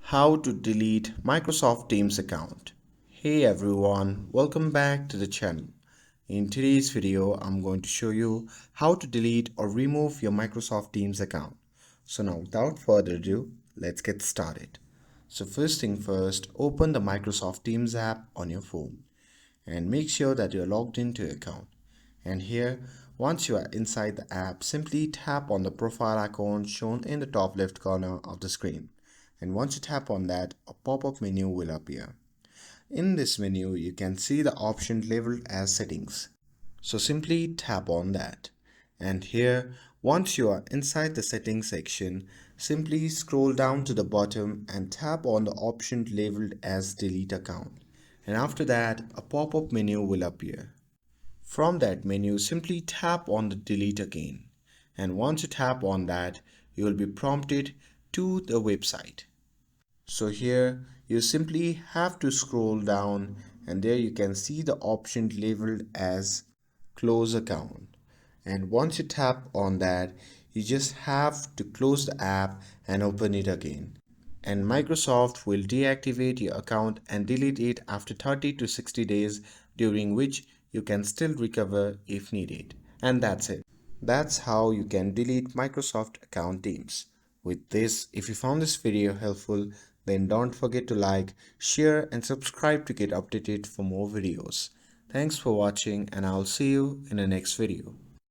How to delete Microsoft Teams account. Hey everyone, welcome back to the channel. In today's video, I'm going to show you how to delete or remove your Microsoft Teams account. So now without further ado, let's get started. So first thing first, open the Microsoft Teams app on your phone and make sure that you're logged into your account. And here, once you are inside the app, simply tap on the profile icon shown in the top left corner of the screen. And once you tap on that, a pop-up menu will appear. In this menu, you can see the option labeled as settings. So simply tap on that. And here, once you are inside the settings section, simply scroll down to the bottom and tap on the option labeled as delete account. And after that, a pop-up menu will appear. From that menu, simply tap on the delete again. And once you tap on that, you will be prompted to the website. So here you simply have to scroll down and there you can see the option labeled as close account. And once you tap on that, you just have to close the app and open it again. And Microsoft will deactivate your account and delete it after 30 to 60 days, during which you can still recover if needed. And that's it. That's how you can delete Microsoft account Teams. With this, if you found this video helpful, then don't forget to like, share and subscribe to get updated for more videos. Thanks for watching and I'll see you in the next video.